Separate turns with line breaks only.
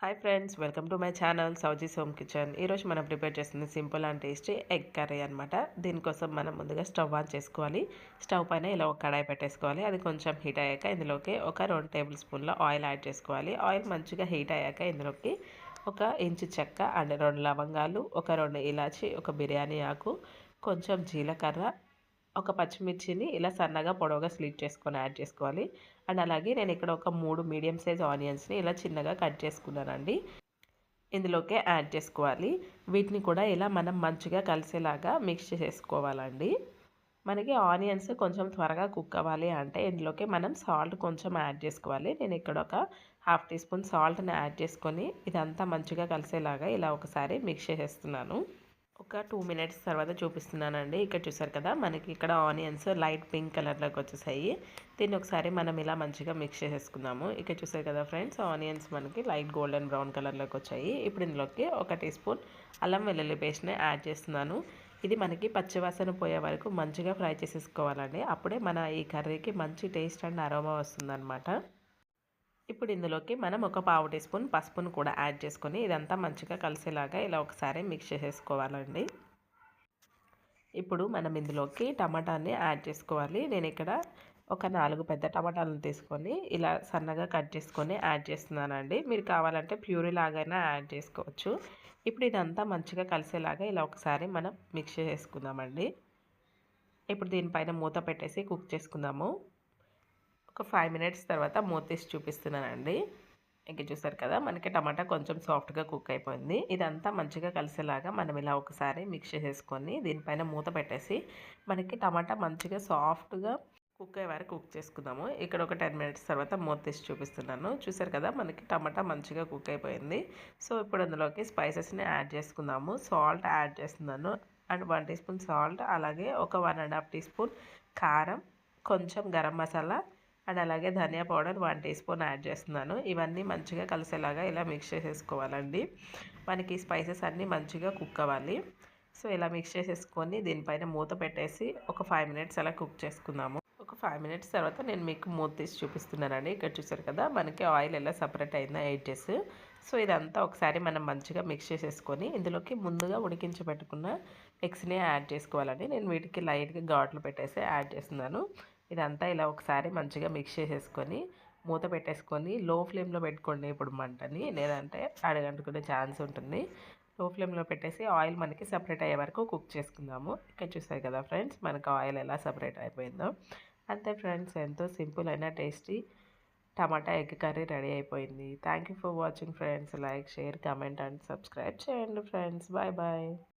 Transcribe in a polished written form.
Hi friends, welcome to my channel Souji's home kitchen. ఈరోజు మనం prepare చేస్తుంది simple and tasty egg curry అనమాట. దీనికోసం మనం ముందుగా స్టవ్ ఆన్ చేసుకోవాలి. స్టవ్ పైన ఇలా ఒక కడాయి పెట్టేసుకోవాలి. అది కొంచెం హీట్ అయ్యాక ఇందులోకి ఒక 2 టేబుల్ స్పూన్ల ఆయిల్ యాడ్ చేసుకోవాలి. ఆయిల్ మంచిగా హీట్ అయ్యాక ఇందులోకి ఒక ఇంచు చెక్క అండ్ 2 లవంగాలు, ఒక 2 ఇలాచి, ఒక బిర్యానీ ఆకు, కొంచెం జీలకర్ర, ఒక పచ్చిమిర్చిని ఇలా సన్నగా పొడవుగా స్లిట్ చేసుకొని యాడ్ చేసుకోవాలి. అండ్ అలాగే నేను ఇక్కడ ఒక 3 మీడియం సైజ్ ఆనియన్స్ని ఇలా చిన్నగా కట్ చేసుకున్నానండి. ఇందులోకే యాడ్ చేసుకోవాలి. వీటిని కూడా ఇలా మనం మంచిగా కలిసేలాగా మిక్స్ చేసుకోవాలండి. మనకి ఆనియన్స్ కొంచెం త్వరగా కుక్ అవ్వాలి అంటే ఇందులోకి మనం సాల్ట్ కొంచెం యాడ్ చేసుకోవాలి. నేను ఇక్కడ ఒక హాఫ్ టీ స్పూన్ సాల్ట్ని యాడ్ చేసుకొని ఇదంతా మంచిగా కలిసేలాగా ఇలా ఒకసారి మిక్స్ చేసేస్తున్నాను. ఒక 2 మినిట్స్ తర్వాత చూపిస్తున్నానండి. ఇక్కడ చూసారు కదా, మనకి ఇక్కడ ఆనియన్స్ లైట్ పింక్ కలర్లోకి వచ్చేసాయి. దీన్ని ఒకసారి మనం ఇలా మంచిగా మిక్స్ చేసేసుకుందాము. ఇక్కడ చూసారు కదా ఫ్రెండ్స్, ఆనియన్స్ మనకి లైట్ గోల్డెన్ బ్రౌన్ కలర్లోకి వచ్చాయి. ఇప్పుడు ఇందులోకి ఒక టీ స్పూన్ అల్లం వెల్లుల్లి పేస్ట్ని యాడ్ చేస్తున్నాను. ఇది మనకి పచ్చివాసన పోయే వరకు మంచిగా ఫ్రై చేసేసుకోవాలండి. అప్పుడే మన ఈ కర్రీకి మంచి టేస్ట్ అండ్ అరోమా వస్తుందన్నమాట. ఇప్పుడు ఇందులోకి మనం ఒక పావు టీ స్పూన్ పసుపును కూడా యాడ్ చేసుకొని ఇదంతా మంచిగా కలిసేలాగా ఇలా ఒకసారి మిక్స్ చేసేసుకోవాలండి. ఇప్పుడు మనం ఇందులోకి టమాటాని యాడ్ చేసుకోవాలి. నేను ఇక్కడ ఒక 4 పెద్ద టమాటాలను తీసుకొని ఇలా సన్నగా కట్ చేసుకొని యాడ్ చేస్తున్నానండి. మీరు కావాలంటే ప్యూరీ లాగైనా యాడ్ చేసుకోవచ్చు. ఇప్పుడు ఇదంతా మంచిగా కలిసేలాగా ఇలా ఒకసారి మనం మిక్స్ చేసుకుందామండి. ఇప్పుడు దీనిపైన మూత పెట్టేసి కుక్ చేసుకుందాము. ఒక 5 మినిట్స్ తర్వాత మూత తీసి చూపిస్తున్నానండి. ఇంక చూసారు కదా, మనకి టమాటా కొంచెం సాఫ్ట్గా కుక్ అయిపోయింది. ఇదంతా మంచిగా కలిసేలాగా మనం ఇలా ఒకసారి మిక్స్ చేసేసుకొని దీనిపైన మూత పెట్టేసి మనకి టమాటా మంచిగా సాఫ్ట్గా కుక్ అయ్యే వరకు కుక్ చేసుకుందాము. ఇక్కడ ఒక 10 మినిట్స్ తర్వాత మూత తీసి చూపిస్తున్నాను. చూసారు కదా, మనకి టమాటా మంచిగా కుక్ అయిపోయింది. సో ఇప్పుడు అందులోకి స్పైసెస్ని యాడ్ చేసుకుందాము. సాల్ట్ యాడ్ చేస్తున్నాను అండ్ 1 టీ స్పూన్ సాల్ట్, అలాగే ఒక 1.5 టీ స్పూన్ కారం, కొంచెం గరం మసాలా అండ్ అలాగే ధనియా పౌడర్ 1 టీ స్పూన్ యాడ్ చేస్తున్నాను. ఇవన్నీ మంచిగా కలిసేలాగా ఇలా మిక్స్ చేసేసుకోవాలండి. మనకి స్పైసెస్ అన్నీ మంచిగా కుక్ అవ్వాలి. సో ఇలా మిక్స్ చేసేసుకొని దీనిపైన మూత పెట్టేసి ఒక 5 మినిట్స్ అలా కుక్ చేసుకుందాము. ఒక 5 మినిట్స్ తర్వాత నేను మీకు మూత తీసి చూపిస్తున్నానండి. ఇక్కడ చూసారు కదా, మనకి ఆయిల్ ఎలా సపరేట్ అయిందో ఎడ్జెస్. సో ఇదంతా ఒకసారి మనం మంచిగా మిక్స్ చేసేసుకొని ఇందులోకి ముందుగా ఉడికించబెట్టుకున్న ఎగ్స్ని యాడ్ చేసుకోవాలండి. నేను వీటికి లైట్గా ఘాట్లు పెట్టేసి యాడ్ చేస్తున్నాను. ఇదంతా ఇలా ఒకసారి మంచిగా మిక్స్ చేసేసుకొని మూత పెట్టేసుకొని లో ఫ్లేమ్లో పెట్టుకోండి ఇప్పుడు మంటని, లేదంటే అడుగంటుకునే ఛాన్స్ ఉంటుంది. లో ఫ్లేమ్లో పెట్టేసి ఆయిల్ మనకి సపరేట్ అయ్యే వరకు కుక్ చేసుకుందాము. ఇక్కడ చూసారు కదా ఫ్రెండ్స్, మనకు ఆయిల్ ఎలా సపరేట్ అయిపోయిందో. అంతే ఫ్రెండ్స్, ఎంతో సింపుల్ అయిన tasty tomato egg curry ready అయిపోయింది. Thank you for watching friends. Like, share, comment and subscribe చేయండి ఫ్రెండ్స్. Bye bye.